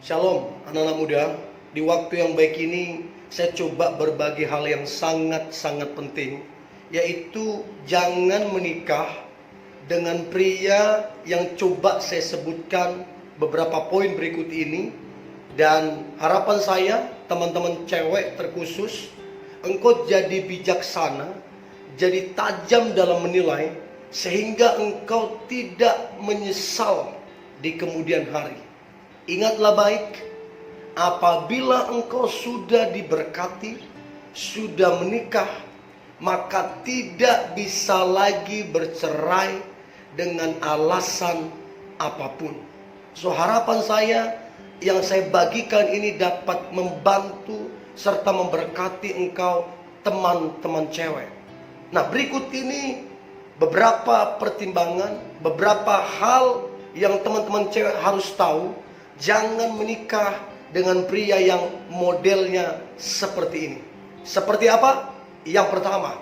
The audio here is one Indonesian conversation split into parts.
Shalom anak-anak muda. Di waktu yang baik ini saya coba berbagi hal yang sangat-sangat penting, yaitu jangan menikah dengan pria yang coba saya sebutkan beberapa poin berikut ini. Dan harapan saya teman-teman cewek terkhusus, engkau jadi bijaksana, jadi tajam dalam menilai, sehingga engkau tidak menyesal di kemudian hari. Ingatlah baik, apabila engkau sudah diberkati, sudah menikah, maka tidak bisa lagi bercerai dengan alasan apapun. So, harapan saya yang saya bagikan ini dapat membantu serta memberkati engkau teman-teman cewek. Nah, berikut ini beberapa pertimbangan, beberapa hal yang teman-teman cewek harus tahu. Jangan menikah dengan pria yang modelnya seperti ini. Seperti apa? Yang pertama,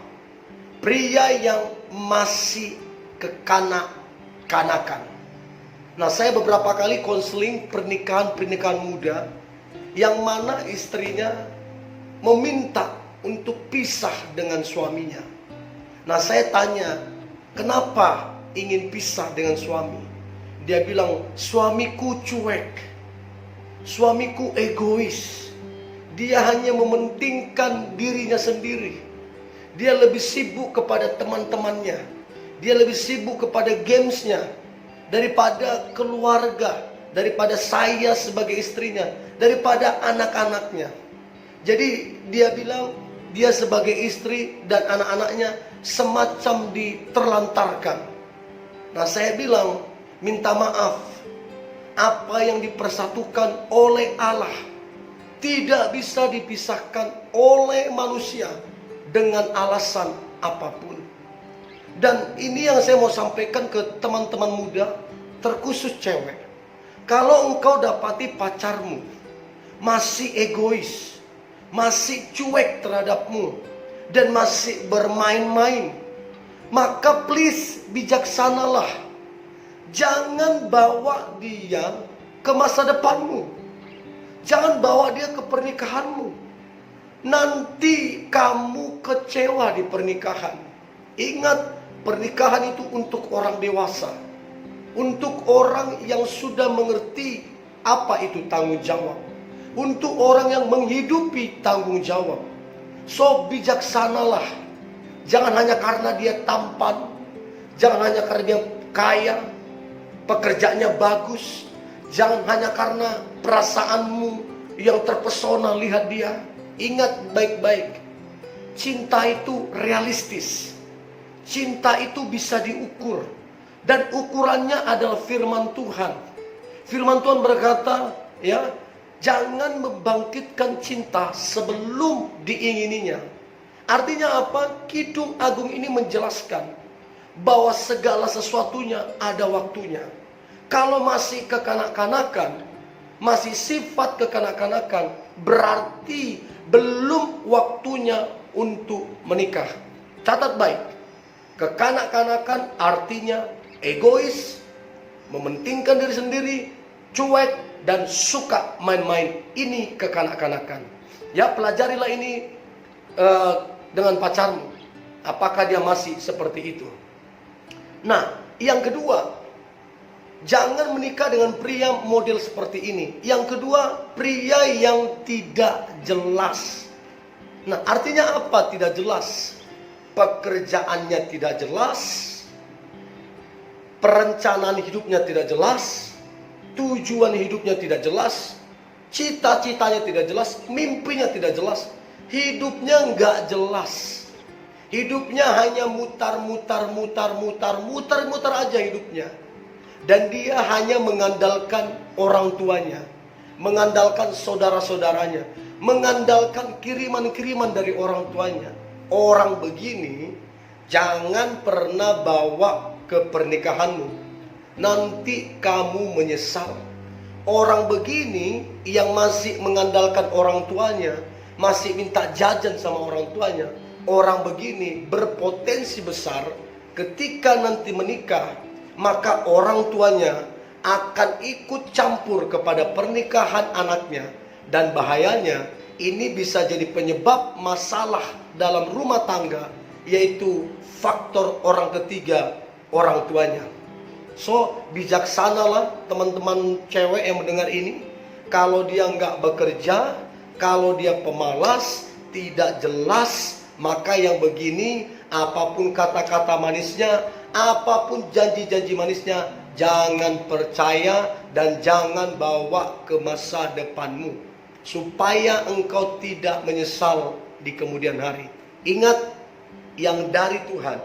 pria yang masih kekanak-kanakan. Nah, saya beberapa kali konseling pernikahan muda yang mana istrinya meminta untuk pisah dengan suaminya. Nah, saya tanya, kenapa ingin pisah dengan suami? Dia bilang, suamiku cuek, suamiku egois, dia hanya mementingkan dirinya sendiri, dia lebih sibuk kepada teman-temannya, dia lebih sibuk kepada gamesnya daripada keluarga, daripada saya sebagai istrinya, daripada anak-anaknya. Jadi dia bilang, dia sebagai istri dan anak-anaknya semacam diterlantarkan. Nah, saya bilang, minta maaf, apa yang dipersatukan oleh Allah tidak bisa dipisahkan oleh manusia dengan alasan apapun. Dan ini yang saya mau sampaikan ke teman-teman muda, terkhusus cewek. Kalau engkau dapati pacarmu masih egois, masih cuek terhadapmu, dan masih bermain-main, maka please bijaksanalah. Jangan bawa dia ke masa depanmu. Jangan bawa dia ke pernikahanmu. Nanti kamu kecewa di pernikahan. Ingat, pernikahan itu untuk orang dewasa, untuk orang yang sudah mengerti apa itu tanggung jawab, untuk orang yang menghidupi tanggung jawab. So, bijaksanalah. Jangan hanya karena dia tampan, jangan hanya karena dia kaya, pekerjaannya bagus, jangan hanya karena perasaanmu yang terpesona lihat dia. Ingat baik-baik, cinta itu realistis, cinta itu bisa diukur, dan ukurannya adalah firman Tuhan. Firman Tuhan berkata, ya, jangan membangkitkan cinta sebelum diingininya. Artinya apa? Kidung Agung ini menjelaskan bahwa segala sesuatunya ada waktunya. Kalau masih kekanak-kanakan, masih sifat kekanak-kanakan, berarti belum waktunya untuk menikah. Catat baik, kekanak-kanakan artinya egois, mementingkan diri sendiri, cuek, dan suka main-main. Ini kekanak-kanakan. Ya, pelajarilah ini dengan pacarmu. Apakah dia masih seperti itu? Nah, yang kedua, jangan menikah dengan pria model seperti ini. Yang kedua, pria yang tidak jelas. Nah, artinya apa tidak jelas? Pekerjaannya tidak jelas, perencanaan hidupnya tidak jelas, tujuan hidupnya tidak jelas, cita-citanya tidak jelas, mimpinya tidak jelas, hidupnya nggak jelas. Hidupnya hanya mutar-mutar aja hidupnya. Dan dia hanya mengandalkan orang tuanya, mengandalkan saudara-saudaranya, mengandalkan kiriman-kiriman dari orang tuanya. Orang begini jangan pernah bawa ke pernikahanmu. Nanti kamu menyesal. Orang begini yang masih mengandalkan orang tuanya, masih minta jajan sama orang tuanya, orang begini berpotensi besar ketika nanti menikah, maka orang tuanya akan ikut campur kepada pernikahan anaknya. Dan bahayanya, ini bisa jadi penyebab masalah dalam rumah tangga, yaitu faktor orang ketiga, orang tuanya. So, bijaksanalah teman-teman cewek yang mendengar ini. Kalau dia nggak bekerja, kalau dia pemalas, tidak jelas, maka yang begini, apapun kata-kata manisnya, apapun janji-janji manisnya, jangan percaya dan jangan bawa ke masa depanmu, supaya engkau tidak menyesal di kemudian hari. Ingat, yang dari Tuhan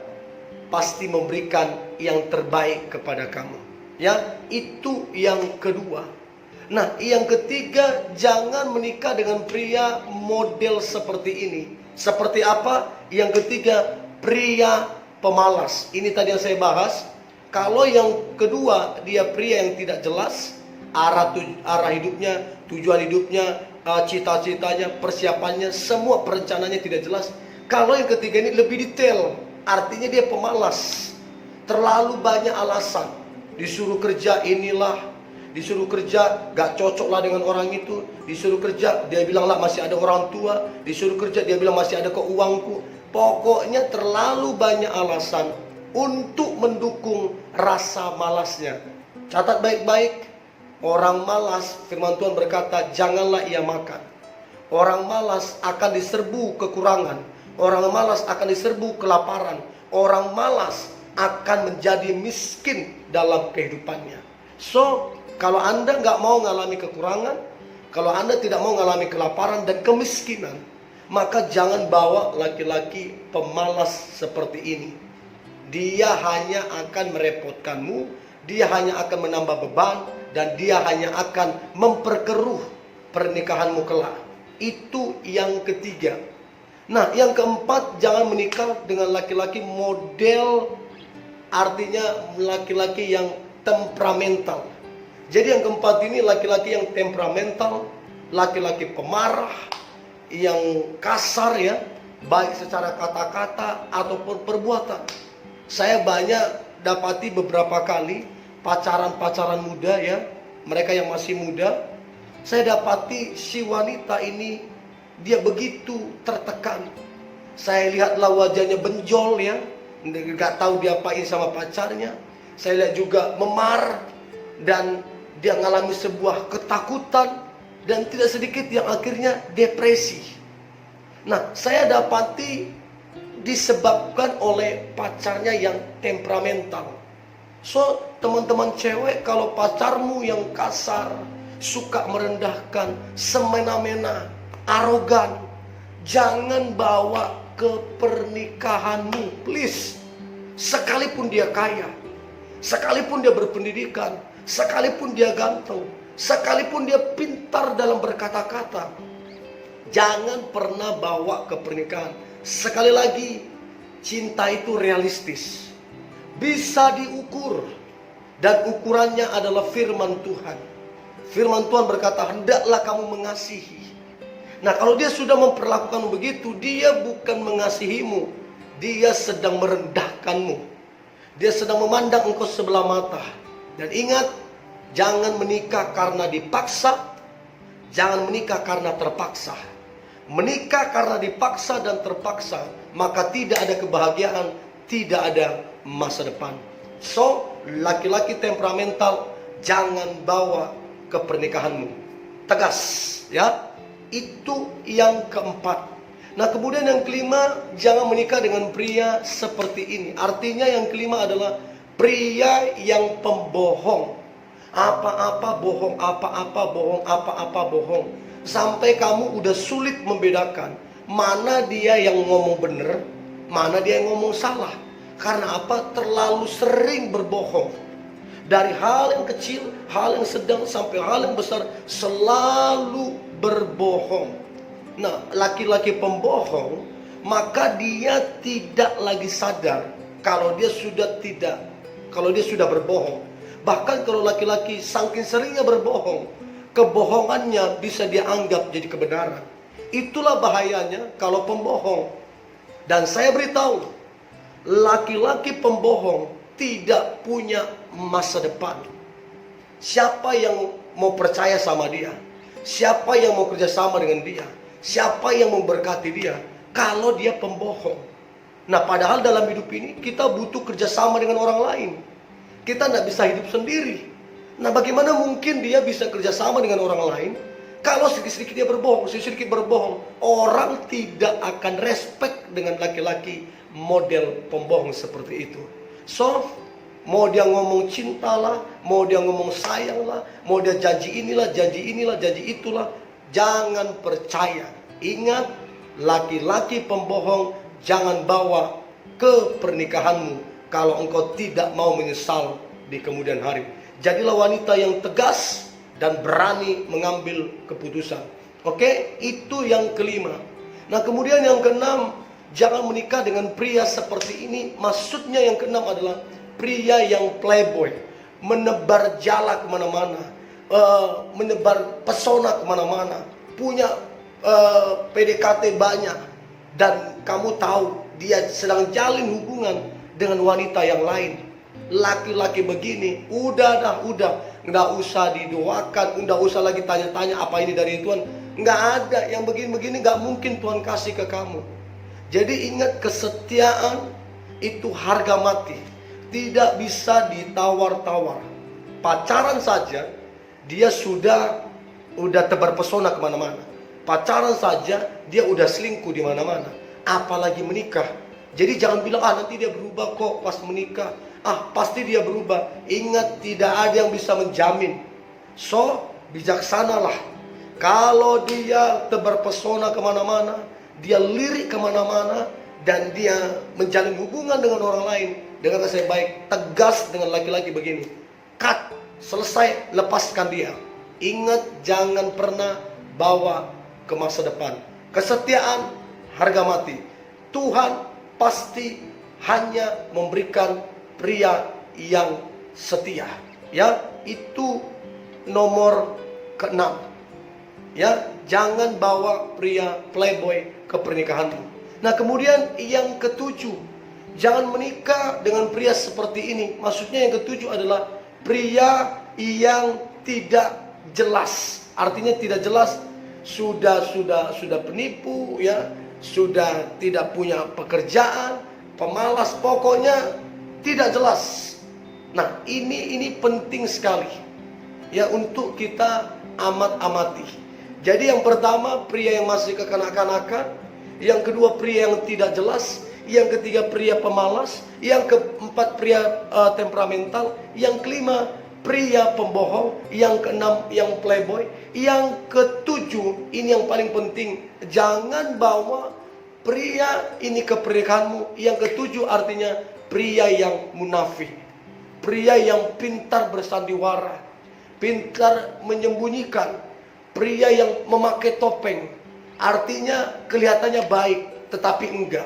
pasti memberikan yang terbaik kepada kamu. Ya, itu yang kedua. Nah, yang ketiga, jangan menikah dengan pria model seperti ini. Seperti apa? Yang ketiga, pria pemalas. Ini tadi yang saya bahas. Kalau yang kedua, dia pria yang tidak jelas arah hidupnya, tujuan hidupnya, cita-citanya, persiapannya, semua perencanaannya tidak jelas. Kalau yang ketiga ini lebih detail, artinya dia pemalas. Terlalu banyak alasan. Disuruh kerja inilah, disuruh kerja gak cocok lah dengan orang itu, disuruh kerja dia bilang lah masih ada orang tua, disuruh kerja dia bilang masih ada kok uangku. Pokoknya terlalu banyak alasan untuk mendukung rasa malasnya. Catat baik-baik, orang malas, firman Tuhan berkata, janganlah ia makan. Orang malas akan diserbu kekurangan, orang malas akan diserbu kelaparan, orang malas akan menjadi miskin dalam kehidupannya. So, kalau Anda nggak mau mengalami kekurangan, kalau Anda tidak mau mengalami kelaparan dan kemiskinan, maka jangan bawa laki-laki pemalas seperti ini. Dia hanya akan merepotkanmu, dia hanya akan menambah beban, dan dia hanya akan memperkeruh pernikahanmu kelak. Itu yang ketiga. Nah, yang keempat, jangan menikah dengan laki-laki model, artinya laki-laki yang temperamental. Jadi yang keempat ini laki-laki yang temperamental, laki-laki pemarah, yang kasar ya, baik secara kata-kata ataupun perbuatan. Saya banyak dapati beberapa kali pacaran-pacaran muda ya, mereka yang masih muda, saya dapati si wanita ini dia begitu tertekan. Saya lihatlah wajahnya benjol ya, nggak tahu diapain sama pacarnya. Saya lihat juga memar dan dia mengalami sebuah ketakutan dan tidak sedikit yang akhirnya depresi. Nah, saya dapati disebabkan oleh pacarnya yang temperamental. So, teman-teman cewek, kalau pacarmu yang kasar, suka merendahkan, semena-mena, arogan, jangan bawa ke pernikahanmu, please. Sekalipun dia kaya, sekalipun dia berpendidikan, sekalipun dia ganteng, sekalipun dia pintar dalam berkata-kata, jangan pernah bawa ke pernikahan. Sekali lagi, cinta itu realistis, bisa diukur, dan ukurannya adalah firman Tuhan. Firman Tuhan berkata, hendaklah kamu mengasihi. Nah, kalau dia sudah memperlakukan begitu, dia bukan mengasihimu, dia sedang merendahkanmu, dia sedang memandang engkau sebelah mata. Dan ingat, jangan menikah karena dipaksa, jangan menikah karena terpaksa. Menikah karena dipaksa dan terpaksa, maka tidak ada kebahagiaan, tidak ada masa depan. So, laki-laki temperamental jangan bawa ke pernikahanmu. Tegas, ya. Itu yang keempat. Nah, kemudian yang kelima, jangan menikah dengan pria seperti ini. Artinya yang kelima adalah pria yang pembohong. Apa-apa bohong, apa-apa bohong, apa-apa bohong. Sampai kamu udah sulit membedakan mana dia yang ngomong bener, mana dia yang ngomong salah. Karena apa? Terlalu sering berbohong. Dari hal yang kecil, hal yang sedang, sampai hal yang besar, selalu berbohong. Nah, laki-laki pembohong, maka dia tidak lagi sadar kalau dia sudah berbohong. Bahkan kalau laki-laki saking seringnya berbohong, kebohongannya bisa dianggap jadi kebenaran. Itulah bahayanya kalau pembohong. Dan saya beritahu, laki-laki pembohong tidak punya masa depan. Siapa yang mau percaya sama dia? Siapa yang mau kerjasama dengan dia? Siapa yang memberkati dia? Kalau dia pembohong. Nah, padahal dalam hidup ini kita butuh kerjasama dengan orang lain. Kita tidak bisa hidup sendiri. Nah, bagaimana mungkin dia bisa kerjasama dengan orang lain kalau sedikit-sedikit dia berbohong, sedikit-sedikit berbohong? Orang tidak akan respect dengan laki-laki model pembohong seperti itu. So, mau dia ngomong cintalah, mau dia ngomong sayanglah, mau dia janji inilah, janji itulah, jangan percaya. Ingat, laki-laki pembohong jangan bawa ke pernikahanmu kalau engkau tidak mau menyesal di kemudian hari. Jadilah wanita yang tegas dan berani mengambil keputusan. Oke, itu yang kelima. Nah, kemudian yang keenam, jangan menikah dengan pria seperti ini. Maksudnya yang keenam adalah pria yang playboy, menebar jala kemana-mana, menebar pesona kemana-mana, punya PDKT banyak, dan kamu tahu dia sedang jalin hubungan dengan wanita yang lain. Laki-laki begini, udah, nggak usah didoakan, nggak usah lagi tanya-tanya apa ini dari Tuhan. Nggak ada yang begini-begini, nggak mungkin Tuhan kasih ke kamu. Jadi ingat, kesetiaan itu harga mati, tidak bisa ditawar-tawar. Pacaran saja dia sudah tebar pesona kemana-mana. Pacaran saja dia udah selingkuh di mana-mana, apalagi menikah. Jadi jangan bilang nanti dia berubah kok pas menikah. Pasti dia berubah. Ingat, tidak ada yang bisa menjamin. So, bijaksanalah. Kalau dia tebar pesona kemana-mana, dia lirik kemana-mana, dan dia menjalin hubungan dengan orang lain, dengan saya baik, tegas dengan laki-laki begini. Cut, selesai, lepaskan dia. Ingat, jangan pernah bawa ke masa depan. Kesetiaan harga mati. Tuhan pasti hanya memberikan pria yang setia. Ya, itu nomor keenam. Ya, jangan bawa pria playboy ke pernikahanmu. Nah, kemudian yang ketujuh, jangan menikah dengan pria seperti ini. Maksudnya yang ketujuh adalah pria yang tidak jelas. Artinya tidak jelas, sudah penipu, ya, sudah tidak punya pekerjaan, pemalas, pokoknya tidak jelas. Nah, ini penting sekali ya untuk kita amati. Jadi yang pertama, pria yang masih kekanak-kanakan. Yang kedua, pria yang tidak jelas. Yang ketiga, pria pemalas. Yang keempat, pria temperamental. Yang kelima, pria pembohong. Yang keenam, yang playboy. Yang ketujuh, ini yang paling penting, jangan bawa pria ini ke pernikahanmu. Yang ketujuh artinya pria yang munafik, pria yang pintar bersandiwara, pintar menyembunyikan, pria yang memakai topeng. Artinya kelihatannya baik, tetapi enggak.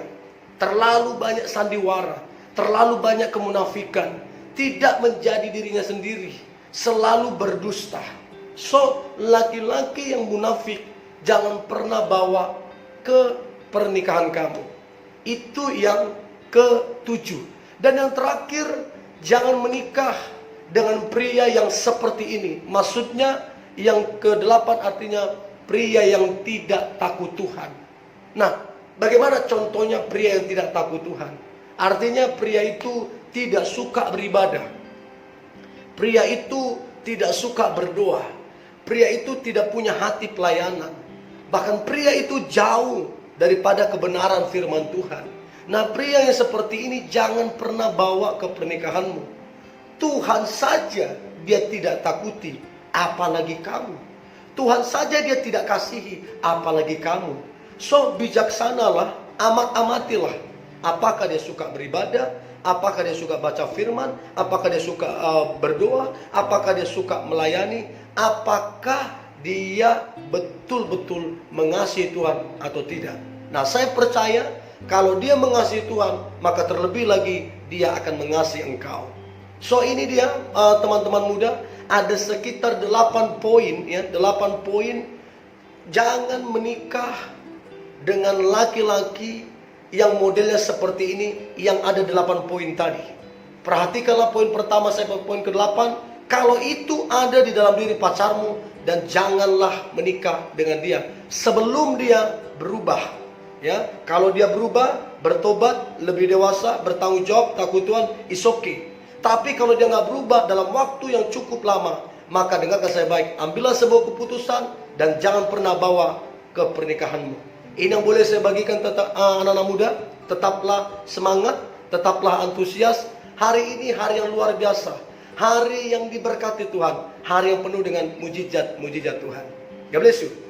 Terlalu banyak sandiwara, terlalu banyak kemunafikan, tidak menjadi dirinya sendiri, selalu berdusta. So, laki-laki yang munafik jangan pernah bawa ke pernikahan kamu. Itu yang ketujuh. Dan yang terakhir, jangan menikah dengan pria yang seperti ini. Maksudnya yang kedelapan artinya pria yang tidak takut Tuhan. Nah, bagaimana contohnya pria yang tidak takut Tuhan? Artinya pria itu tidak suka beribadah. Pria itu tidak suka berdoa. Pria itu tidak punya hati pelayanan. Bahkan pria itu jauh daripada kebenaran firman Tuhan. Nah, pria yang seperti ini jangan pernah bawa ke pernikahanmu. Tuhan saja dia tidak takuti, apalagi kamu. Tuhan saja dia tidak kasihi, apalagi kamu. So, bijaksanalah, amatilah. Apakah dia suka beribadah? Apakah dia suka baca firman? Apakah dia suka berdoa? Apakah dia suka melayani? Apakah dia betul-betul mengasihi Tuhan atau tidak? Nah, saya percaya kalau dia mengasihi Tuhan, maka terlebih lagi dia akan mengasihi engkau. So, ini dia teman-teman muda, ada sekitar 8 poin ya, 8 poin. Jangan menikah dengan laki-laki yang modelnya seperti ini, yang ada 8 poin tadi. Perhatikanlah poin pertama, saya poin ke-8, Kalau itu ada di dalam diri pacarmu, dan janganlah menikah dengan dia sebelum dia berubah. Ya, kalau dia berubah, bertobat, lebih dewasa, bertanggung jawab, takut Tuhan, is okay. Tapi kalau dia nggak berubah dalam waktu yang cukup lama, maka dengarkan saya baik, ambillah sebuah keputusan dan jangan pernah bawa ke pernikahanmu. Ini yang boleh saya bagikan tentang anak-anak muda. Tetaplah semangat, tetaplah antusias. Hari ini hari yang luar biasa, hari yang diberkati Tuhan, hari yang penuh dengan mujizat-mujizat Tuhan. God bless you.